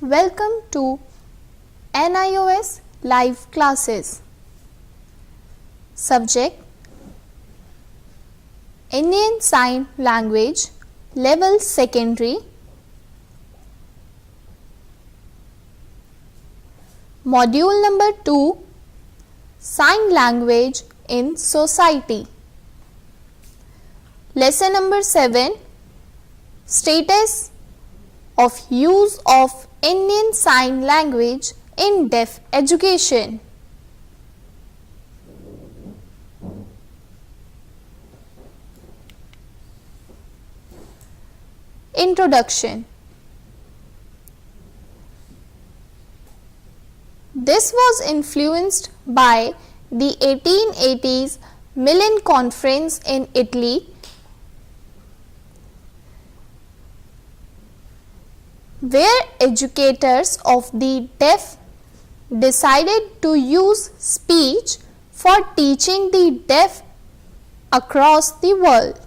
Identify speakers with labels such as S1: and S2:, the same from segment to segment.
S1: Welcome to NIOS live classes. Subject: Indian Sign Language, Level Secondary. Module number 2, Sign Language in Society. Lesson number 7, Status of use of Indian Sign Language in deaf education. Introduction. This was influenced by the 1880s Milan Conference in Italy, where educators of the deaf decided to use speech for teaching the deaf across the world.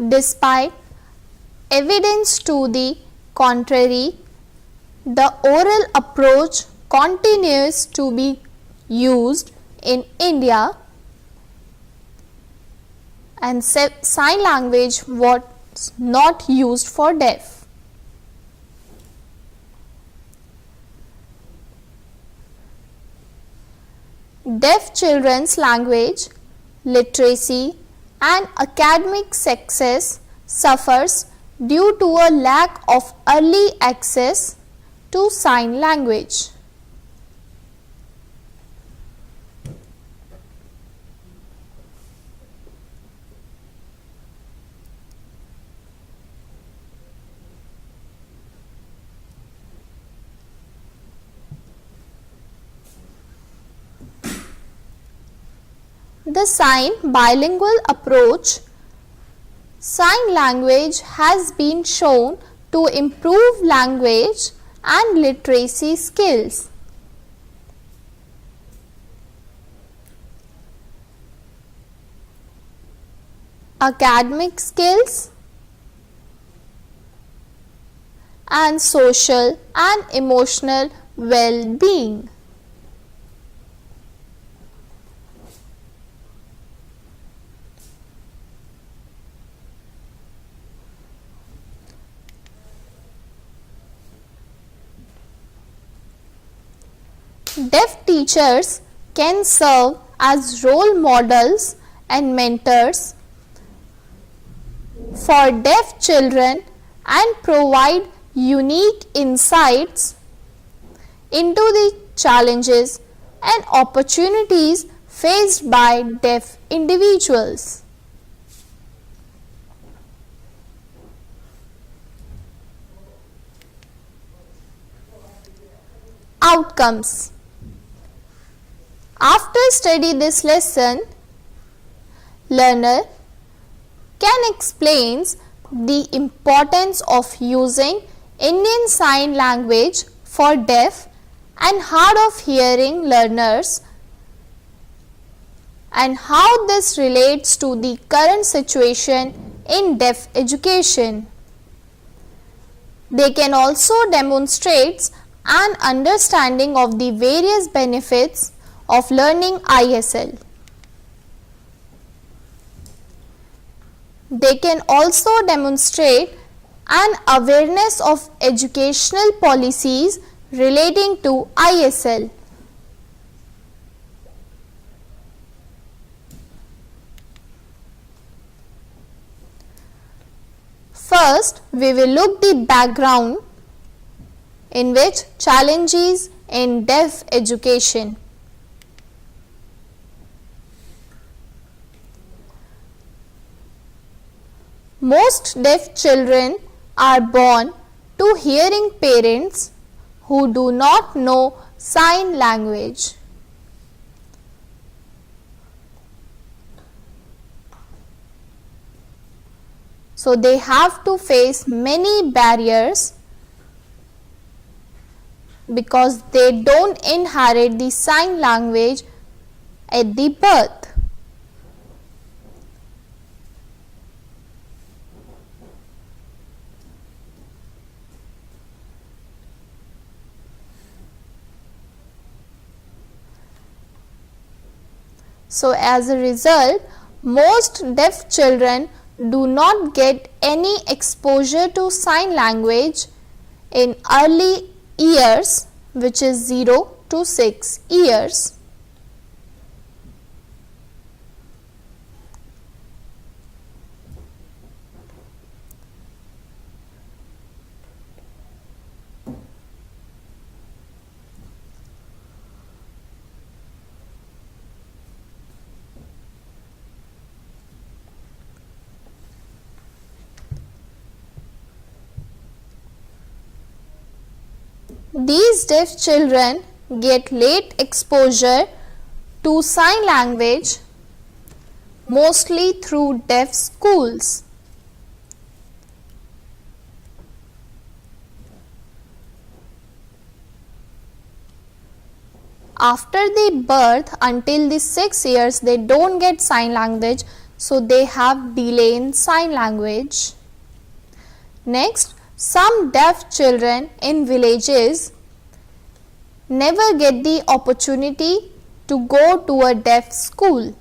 S1: Despite evidence to the contrary, the oral approach continues to be used in India, and sign language was not used for deaf. Deaf children's language, literacy and academic success suffers due to a lack of early access to sign language. The sign bilingual approach, sign language has been shown to improve language and literacy skills. Academic skills and social and emotional well-being. Deaf teachers can serve as role models and mentors for deaf children and provide unique insights into the challenges and opportunities faced by deaf individuals. Outcomes. After study this lesson, learner can explain the importance of using Indian Sign Language for deaf and hard of hearing learners and how this relates to the current situation in deaf education. They can also demonstrate an understanding of the various benefits of learning ISL. They can also demonstrate an awareness of educational policies relating to ISL. First, we will look the background in which challenges in deaf education. Most deaf children are born to hearing parents who do not know sign language. So they have to face many barriers because they don't inherit the sign language at the birth. So as a result, most deaf children do not get any exposure to sign language in early years, which is 0 to 6 years. These deaf children get late exposure to sign language mostly through deaf schools. After the birth until the 6 years they don't get sign language, so they have delay in sign language. Next, some deaf children in villages never get the opportunity to go to a deaf school.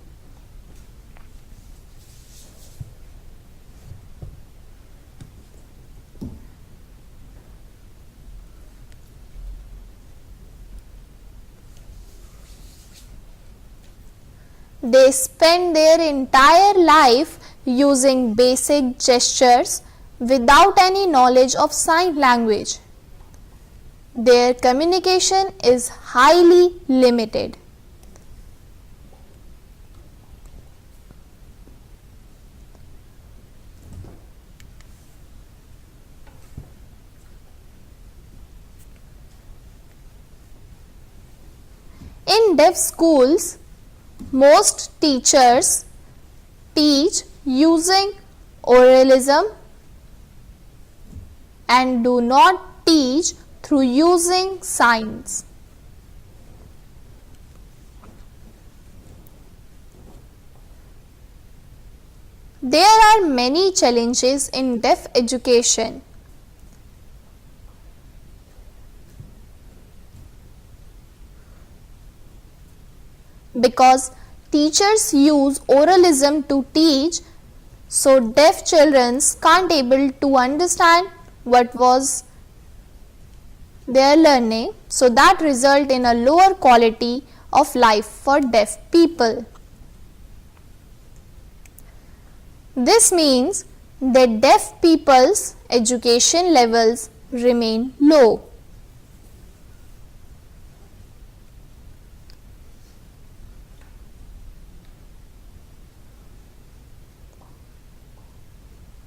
S1: They spend their entire life using basic gestures without any knowledge of sign language. Their communication is highly limited. In deaf schools, most teachers teach using oralism and do not teach through using signs. There are many challenges in deaf education. Because teachers use oralism to teach, so deaf children can't able to understand what was their learning, so that result in a lower quality of life for deaf people. This means that deaf people's education levels remain low.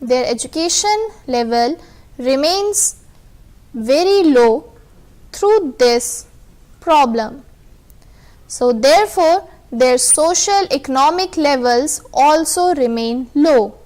S1: Their education level remains very low through this problem. So therefore, their social economic levels also remain low.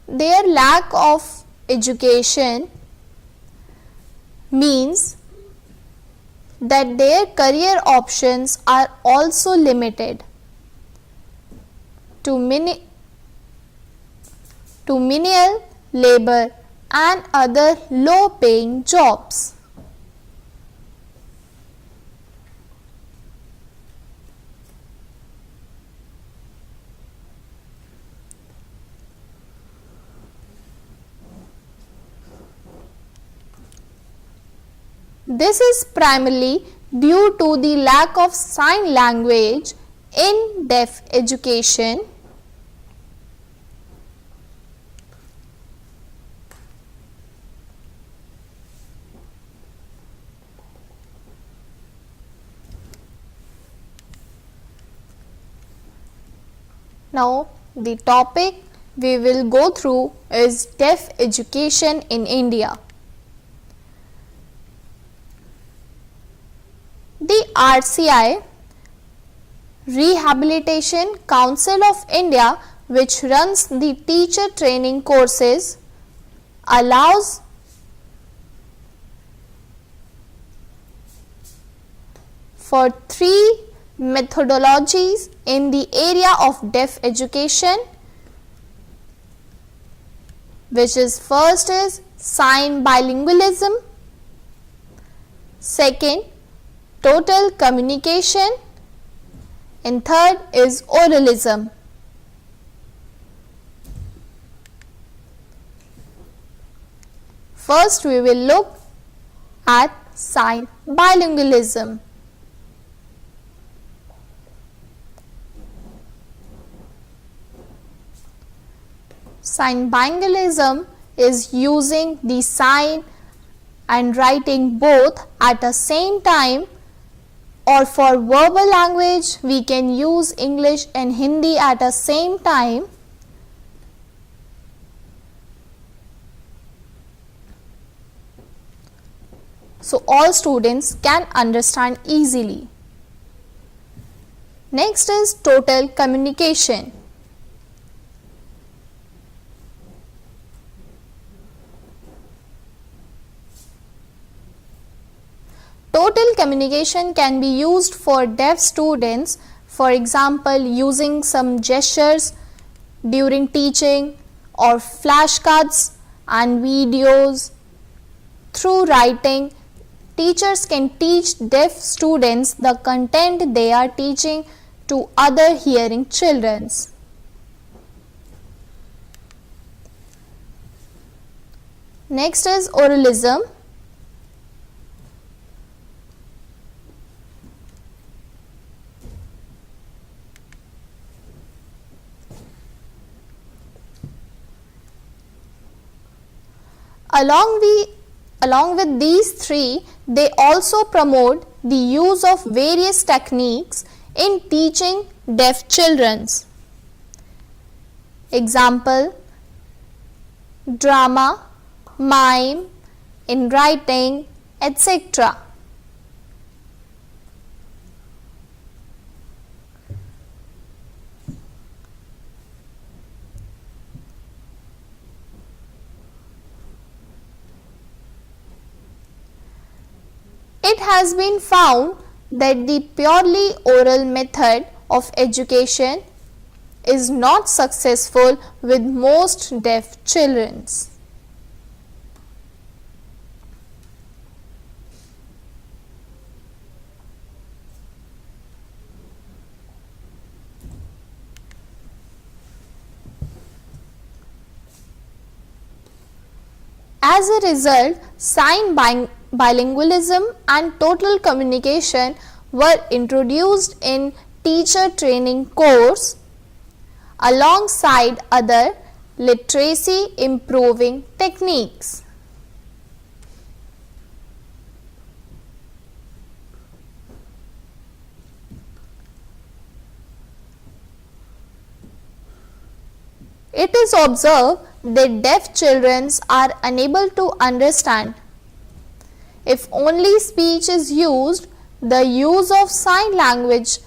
S1: Their lack of education means that their career options are also limited to menial labor and other low paying jobs. This is primarily due to the lack of sign language in deaf education. Now the topic we will go through is deaf education in India. The RCI, Rehabilitation Council of India, which runs the teacher training courses, allows for 3 methodologies in the area of deaf education, which is first is sign bilingualism, second total communication, and third is oralism. First we will look at sign bilingualism. Sign bilingualism is using the sign and writing both at the same time, or for verbal language we can use English and Hindi at the same time. So all students can understand easily. Next is total communication. Total communication can be used for deaf students, for example using some gestures during teaching or flashcards and videos. Through writing, teachers can teach deaf students the content they are teaching to other hearing children. Next is oralism. Along with these 3, they also promote the use of various techniques in teaching deaf children. Example, drama, mime, in writing, etc. It has been found that the purely oral method of education is not successful with most deaf children. As a result, sign bilingualism and total communication were introduced in teacher training course alongside other literacy improving techniques. It is observed that deaf children are unable to understand. If only speech is used, the use of sign language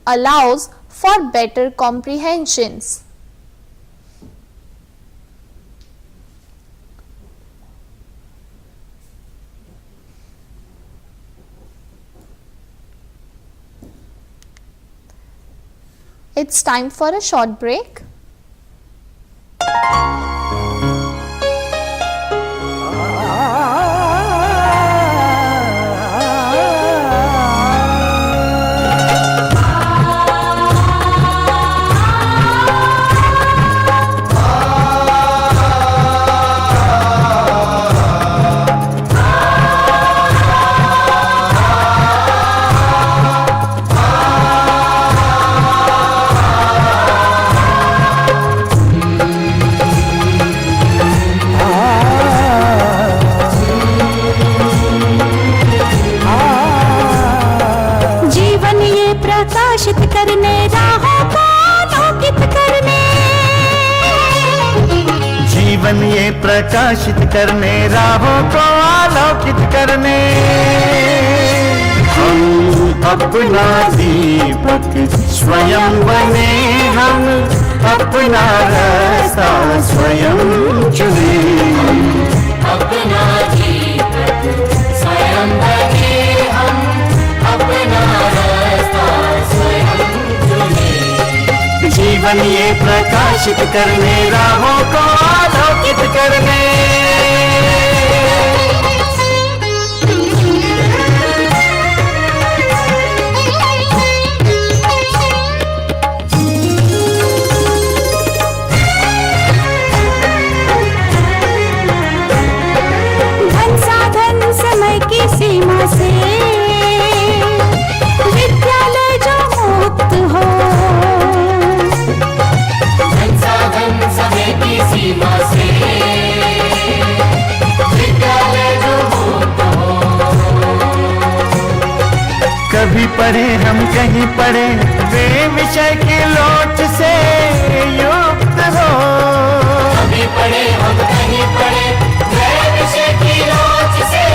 S1: allows for better comprehensions. It's time for a short break.
S2: प्रकाशित करने, राहों को आलोकित करने।
S3: जीवन ये प्रकाशित करने, राहों को आलोकित करने। हम अपना दीपक स्वयं बने, हम अपना रास्ता स्वयं चुने।
S4: अपना दीपक स्वयं बने, हम अपना रास्ता स्वयं चुने।
S3: जीवन ये प्रकाशित करने, राहों को आलोकित करने।
S2: धन साधन समय की सीमा से विद्यालय जो मुक्त हो।
S4: धन साधन समय की सीमा से विद्यालय जो मुक्त हो।
S3: कभी पढ़े हम कहीं पढ़े, वे विषय की लोट से युक्त हो।
S4: कभी पढ़े हम कहीं पढ़े, वह विषय की लोच से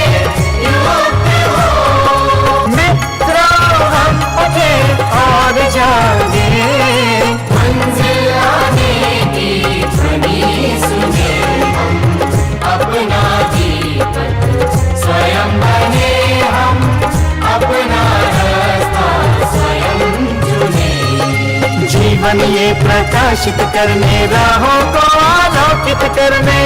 S4: युक्त हो।
S3: मित्रों हम उठे और जागे,
S4: मंजिल आने की ध्वनि सुने। हम अपना दीपक स्वयं बने, हम अपना रास्ता स्वयं चुने।
S3: जीवन ये प्रकाशित करने, राहों को आलोकित करने।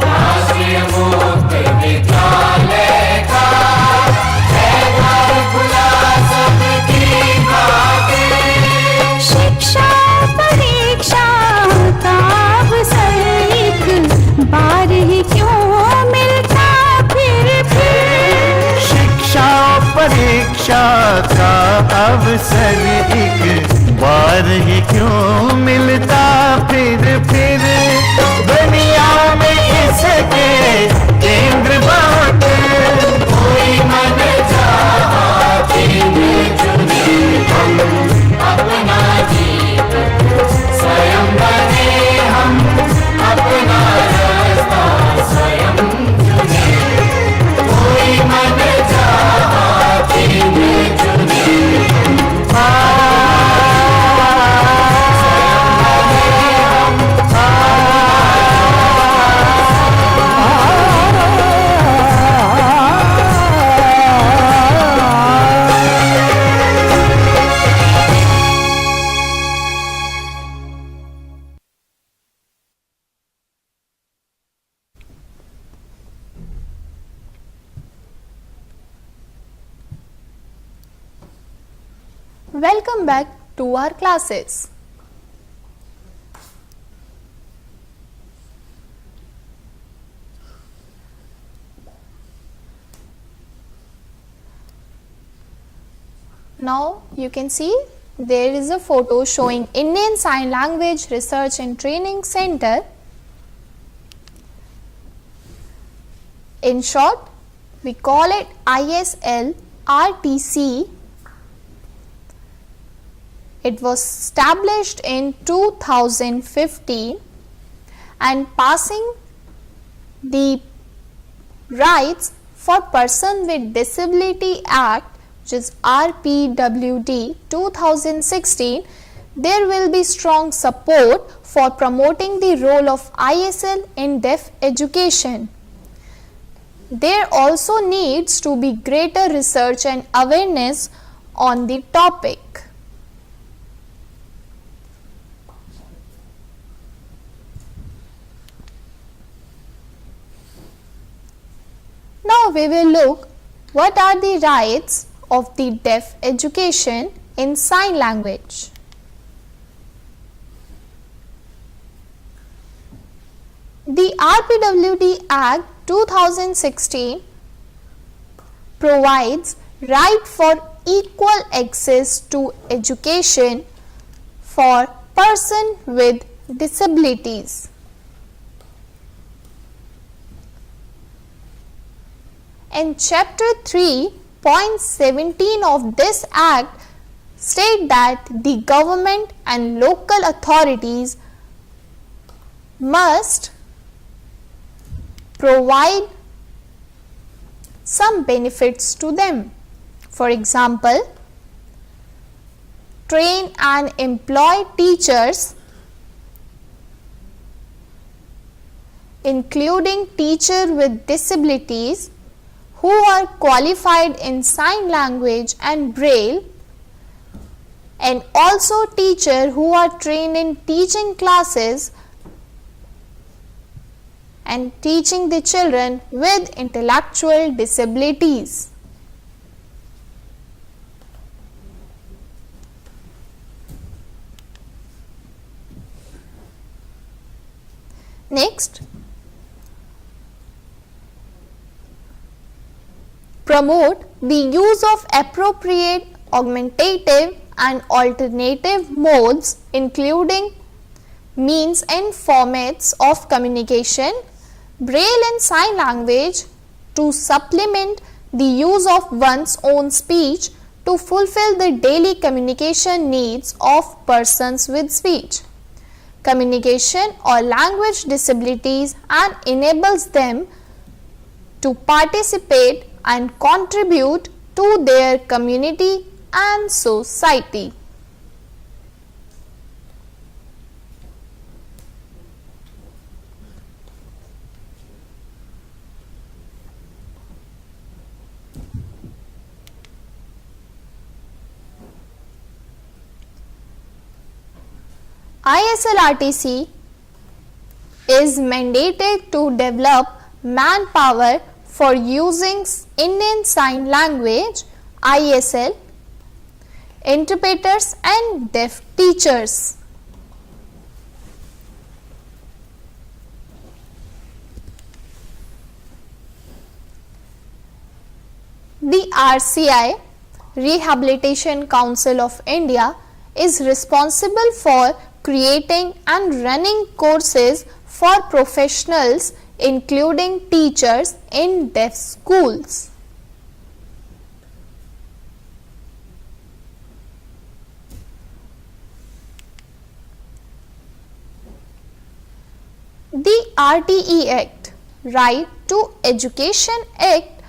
S4: राष्ट्रीय मुक्त विद्यालय का है द्वार खुला सबकी खातिर।
S2: शिक्षा परीक्षा का अवसर एक बार ही क्यों मिलता फिर।
S3: शिक्षा परीक्षा का अवसर एक बार ही क्यों मिलता फिर। दुनिया में इसके केंद्र बाटे,
S4: कोई मन चाहा केंद्र चुने। हम अपना दीपक स्वयं बने, हम अपना रास्ता स्वयं चुने। कोई मन चाहा केंद्र चुने।
S1: Welcome back to our classes. Now you can see there is a photo showing Indian Sign Language Research and Training Center. In short, we call it ISL RTC. It was established in 2015 and passing the Rights for Person with Disability Act, which is RPWD 2016, there will be strong support for promoting the role of ISL in deaf education. There also needs to be greater research and awareness on the topic. Now we will look what are the rights of the deaf education in sign language. The RPWD Act 2016 provides right for equal access to education for person with disabilities. In Chapter 3.17 of this Act state that the government and local authorities must provide some benefits to them. For example, train and employ teachers, including teachers with disabilities who are qualified in sign language and braille, and also teachers who are trained in teaching classes and teaching the children with intellectual disabilities. Next, promote the use of appropriate augmentative and alternative modes, including means and formats of communication, braille and sign language, to supplement the use of one's own speech to fulfill the daily communication needs of persons with speech, communication or language disabilities, and enables them to participate and contribute to their community and society. ISL-RTC is mandated to develop manpower for using Indian Sign Language (ISL), interpreters and deaf teachers. The RCI, Rehabilitation Council of India, is responsible for creating and running courses for professionals, including teachers in deaf schools. The RTE Act, Right to Education Act,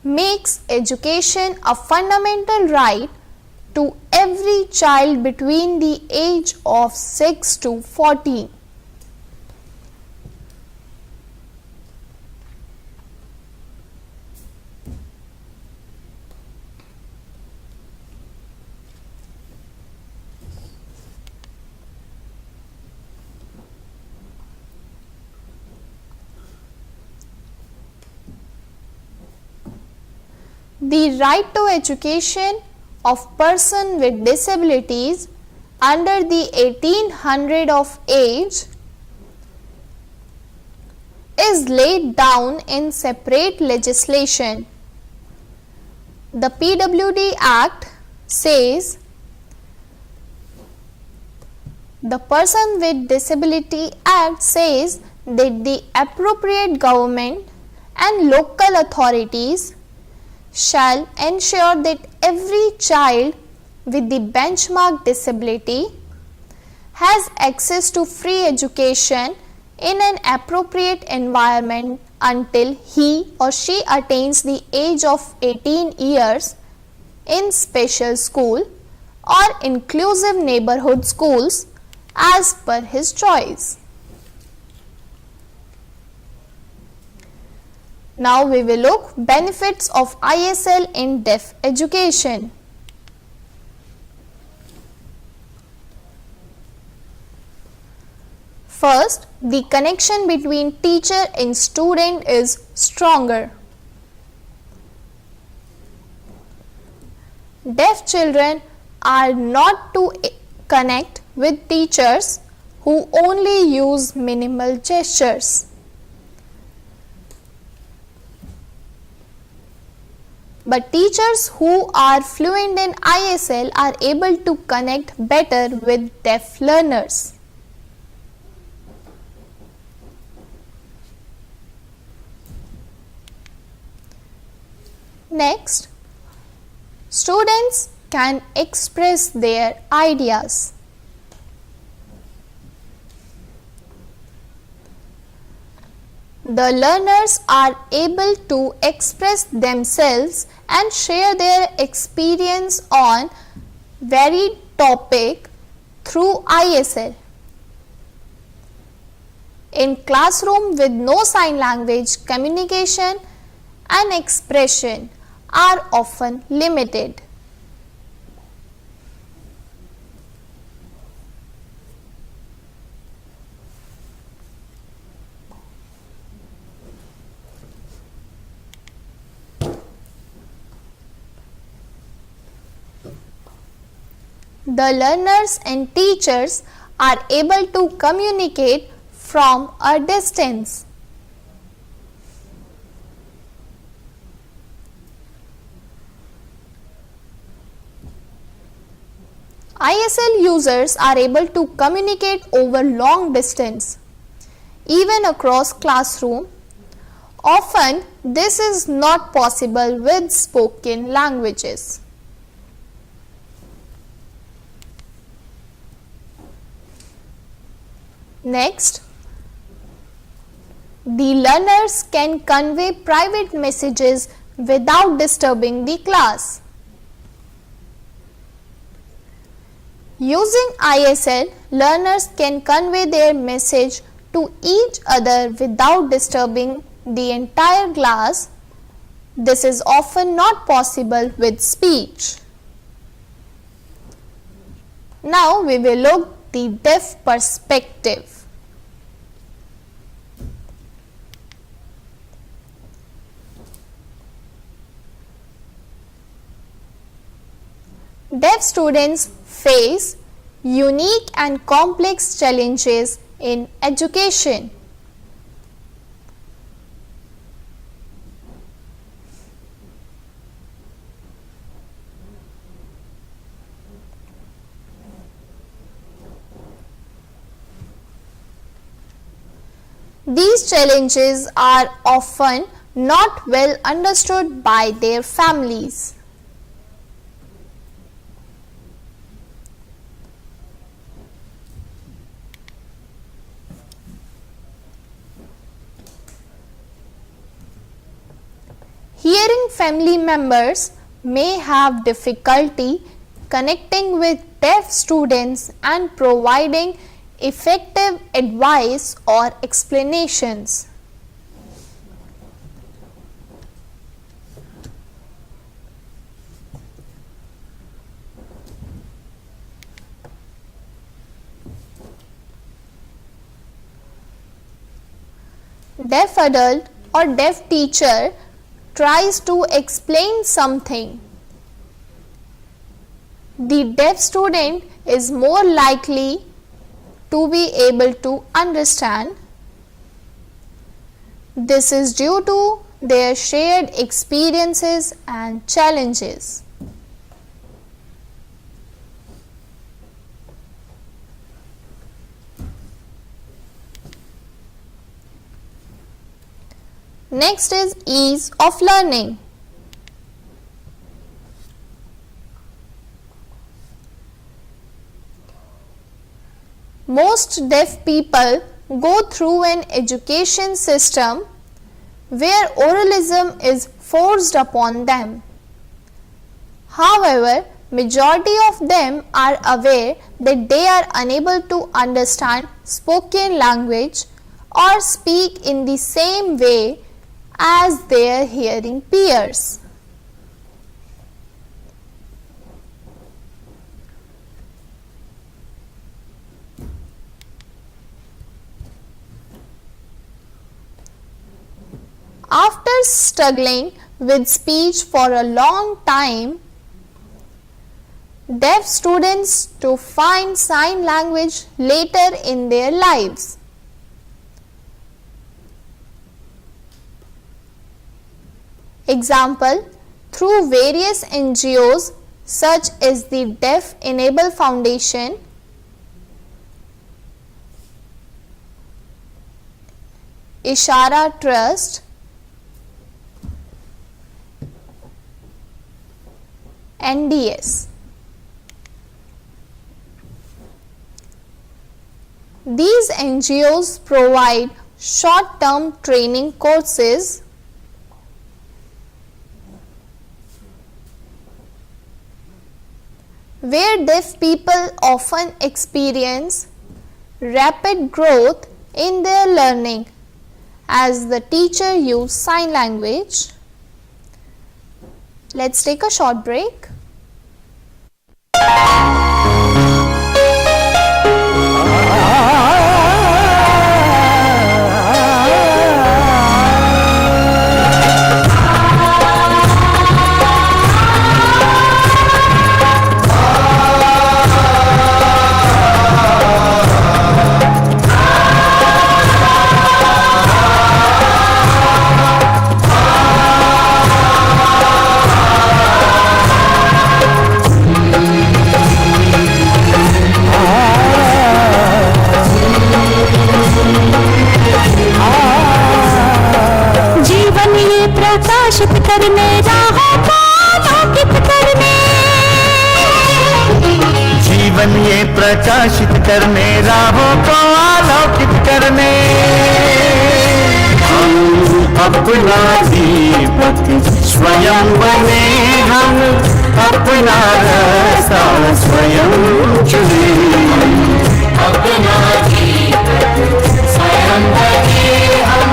S1: makes education a fundamental right to every child between the age of 6 to 14. The right to education of person with disabilities under the 1800 of age is laid down in separate legislation. The PWD Act says the Person with Disability Act says that the appropriate government and local authorities shall ensure that every child with the benchmark disability has access to free education in an appropriate environment until he or she attains the age of 18 years in special school or inclusive neighborhood schools as per his choice. Now we will look benefits of ISL in deaf education. First, the connection between teacher and student is stronger. Deaf children are not to connect with teachers who only use minimal gestures. but teachers who are fluent in ISL are able to connect better with deaf learners. Next, students can express their ideas. The learners are able to express themselves and share their experience on varied topic through ISL. In classroom with no sign language, communication and expression are often limited. The learners and teachers are able to communicate from a distance. ISL users are able to communicate over long distance, even across classroom. Often, this is not possible with spoken languages. Next, the learners can convey private messages without disturbing the class. Using ISL, learners can convey their message to each other without disturbing the entire class. This is often not possible with speech. Now we will look at the deaf perspective. Deaf students face unique and complex challenges in education. These challenges are often not well understood by their families. Hearing family members may have difficulty connecting with deaf students and providing effective advice or explanations. Deaf adult or deaf teacher tries to explain something. The deaf student is more likely to be able to understand. This is due to their shared experiences and challenges. Next is ease of learning. Most deaf people go through an education system where oralism is forced upon them. However, majority of them are aware that they are unable to understand spoken language or speak in the same way as their hearing peers. After struggling with speech for a long time, deaf students to find sign language later in their lives. Example, through various NGOs such as the Deaf Enable Foundation, Ishara Trust, NDS. These NGOs provide short-term training courses where deaf people often experience rapid growth in their learning as the teacher uses sign language. Let's take a short break.
S2: जीवन ये प्रकाशित करने राहों को आलोकित करने
S3: जीवन ये प्रकाशित करने राहों को आलोकित करने हम अपना दीपक स्वयं बने हम अपना रास्ता स्वयं चुने
S4: अपना दीपक स्वयं बने हम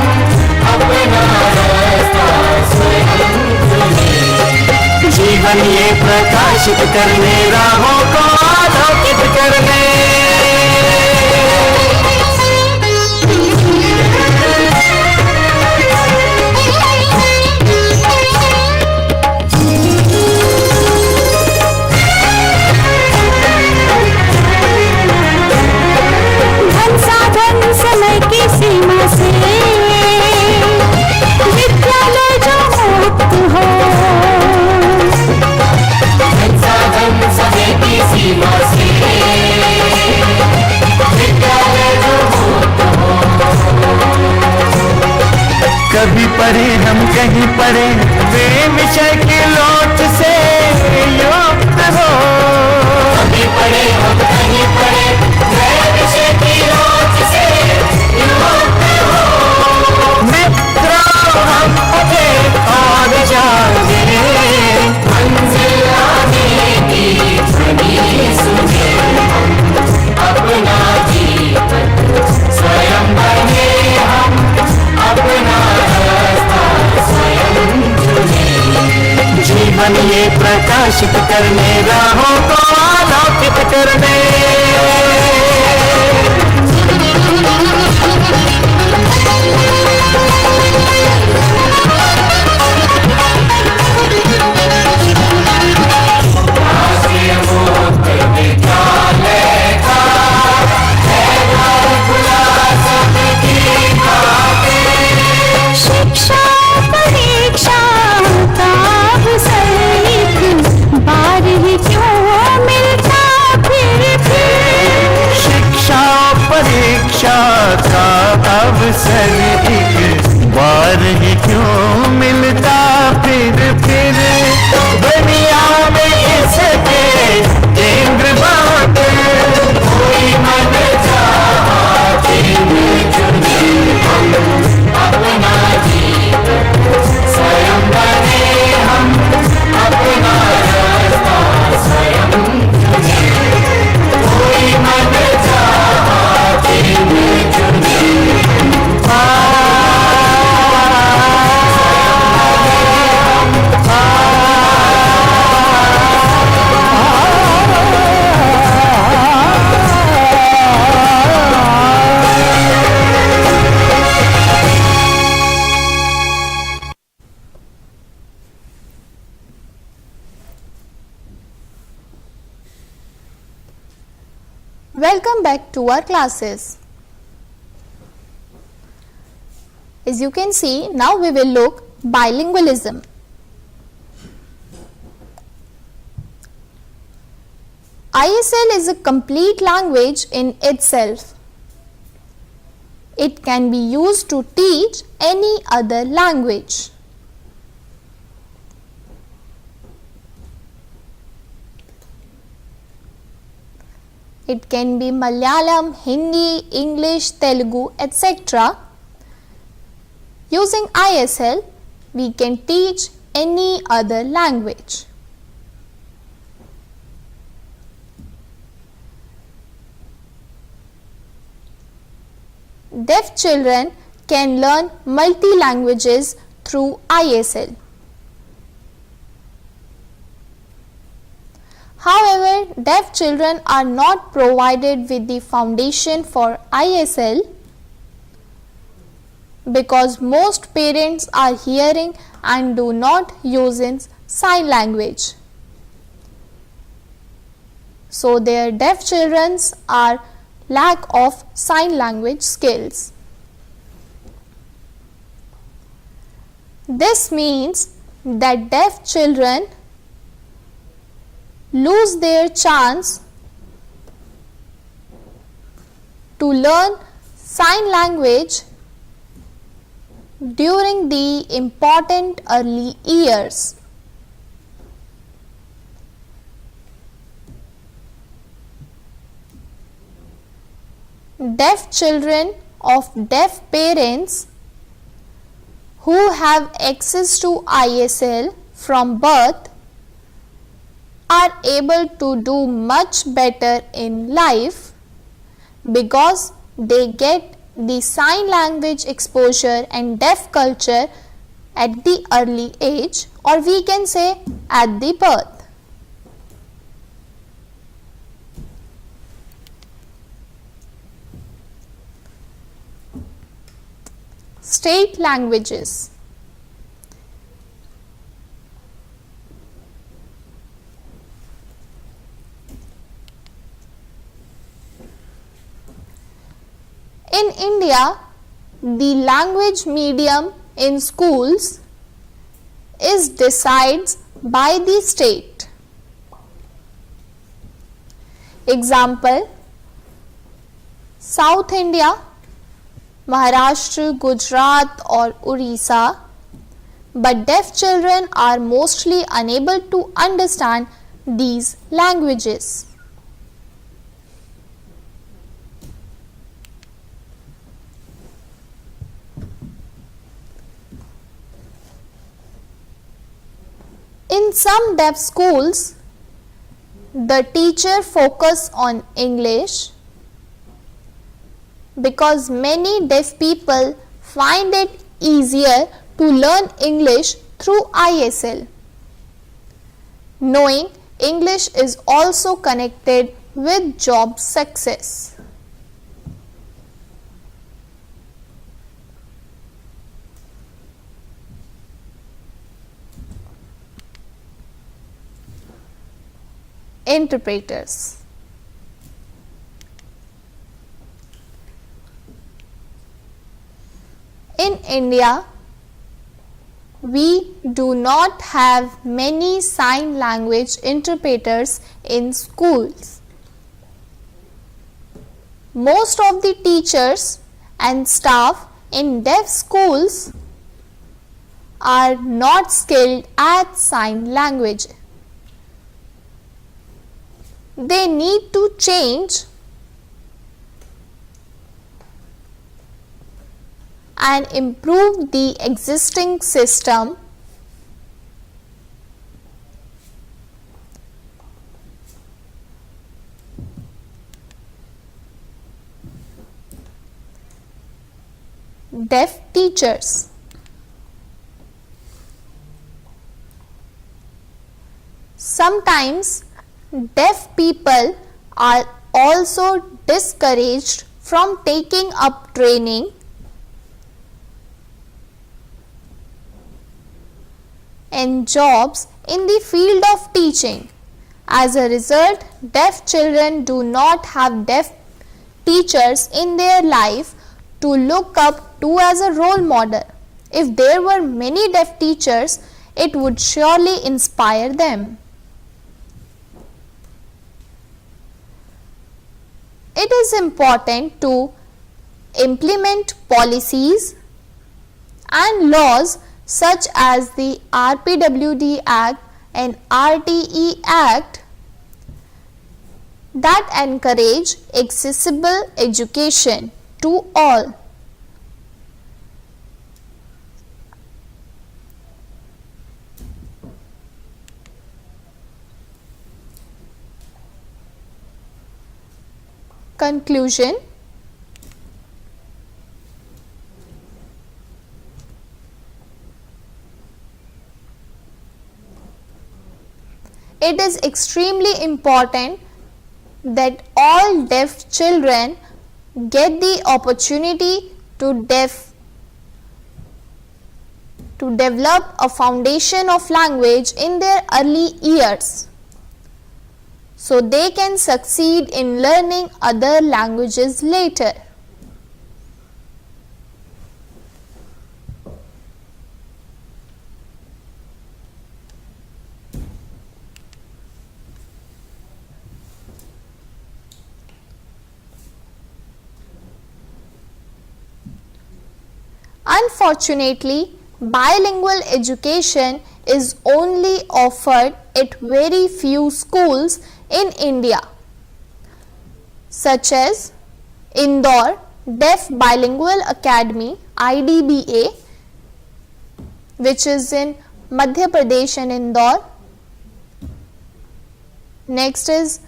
S4: अपना रास्ता स्वयं चुने।
S3: जीवन ये प्रकाशित करने राहों को आलोकित करने
S2: धन साधन समय की सीमा से विद्यालय जो मुक्त हो
S4: संसाधन समय की सीमा से विद्यालय जो मुक्त हो।
S3: कभी पढ़े हम कहीं पढ़े वे विषय की लोट से युक्त हो
S4: कभी पढ़े हम कहीं पढ़े नए विषय की लोच से युक्त हो।
S3: मित्रों हम पढ़े और जागे
S4: मंजिल आने की ध्वनि सुने अपना दीपक स्वयं बने हम अपना रास्ता स्वयं चुने।
S3: जीवन ये प्रकाशित करने राहों को आलोकित करने
S4: राष्ट्रीय मुक्त विद्यालय का है द्वार खुला सबकी खातिर।
S2: शिक्षा परीक्षा का अवसर एक बार ही क्यों मिलता फिर
S3: शिक्षा परीक्षा का अवसर एक बार ही क्यों मिलता फिर दुनिया में इसके केंद्र बात
S4: कोई मन चाहा चिन्ह चुने हम अपना दीपक स्वयं बने हम अपना रास्ता स्वयं चुने। कोई मन चाहा चिन्ह चुने
S1: Welcome back to our classes. As you can see, now we will look bilingualism. ISL is a complete language in itself. It can be used to teach any other language. It can be Malayalam, Hindi, English, Telugu, etc. Using ISL, we can teach any other language. Deaf children can learn multi-languages through ISL. However, deaf children are not provided with the foundation for ISL because most parents are hearing and do not use sign language. So their deaf children are lack of sign language skills. This means that deaf children lose their chance to learn sign language during the important early years. Deaf children of deaf parents who have access to ISL from birth are able to do much better in life because they get the sign language exposure and deaf culture at the early age, or we can say at the birth. State languages. In India, the language medium in schools is decided by the state. Example, South India, Maharashtra, Gujarat or Orissa, but deaf children are mostly unable to understand these languages. In some deaf schools, the teacher focus on English because many deaf people find it easier to learn English through ISL. Knowing English is also connected with job success. Interpreters. In India, we do not have many sign language interpreters in schools. Most of the teachers and staff in deaf schools are not skilled at sign language. They need to change and improve the existing system deaf teachers. Sometimes deaf people are also discouraged from taking up training and jobs in the field of teaching. As a result, deaf children do not have deaf teachers in their life to look up to as a role model. If there were many deaf teachers, it would surely inspire them. it is important to implement policies and laws such as the RPWD Act and RTE Act that encourage accessible education to all. Conclusion. It is extremely important that all deaf children get the opportunity to develop a foundation of language in their early years, so they can succeed in learning other languages later. Unfortunately, bilingual education is only offered at very few schools in India, such as Indore Deaf Bilingual Academy IDBA, which is in Madhya Pradesh and Indore. Next is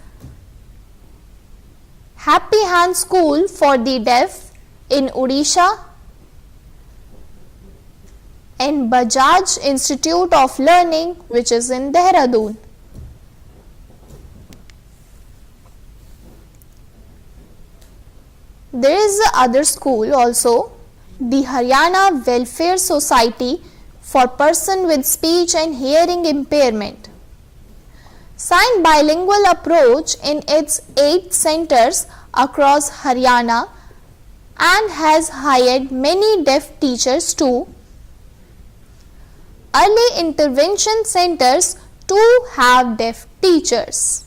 S1: Happy Hand School for the Deaf in Odisha, and Bajaj Institute of Learning, which is in Dehradun. There is another school also, the Haryana Welfare Society for Person with Speech and Hearing Impairment. Signed bilingual approach in its 8 centers across Haryana and has hired many deaf teachers too. Early intervention centers too have deaf teachers.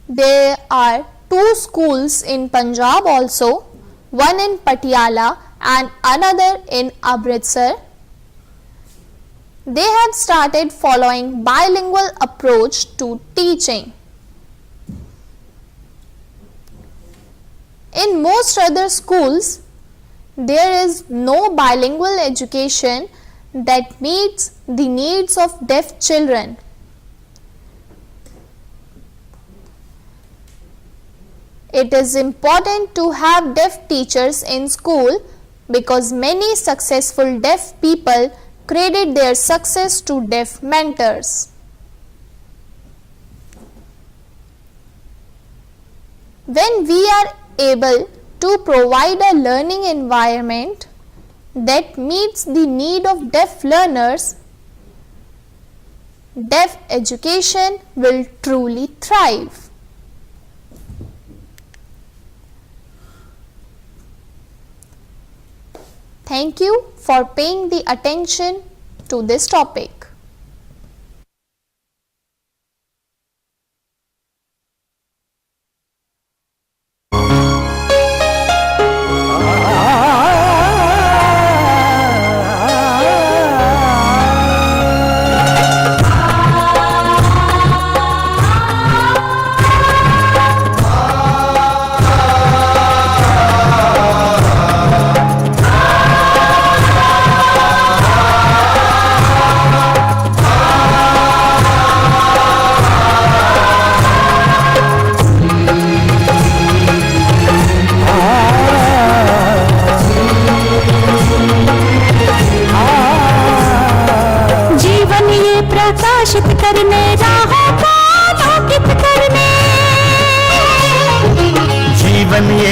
S1: There are 2 schools in Punjab also, one in Patiala and another in Amritsar. They have started following bilingual approach to teaching. In most other schools, there is no bilingual education that meets the needs of deaf children. It is important to have deaf teachers in school because many successful deaf people credit their success to deaf mentors. When we are able to provide a learning environment that meets the need of deaf learners, deaf education will truly thrive. Thank you for paying the attention to this topic.
S2: प्रकाशित करने राहों को आलोकित करने
S3: जीवन ये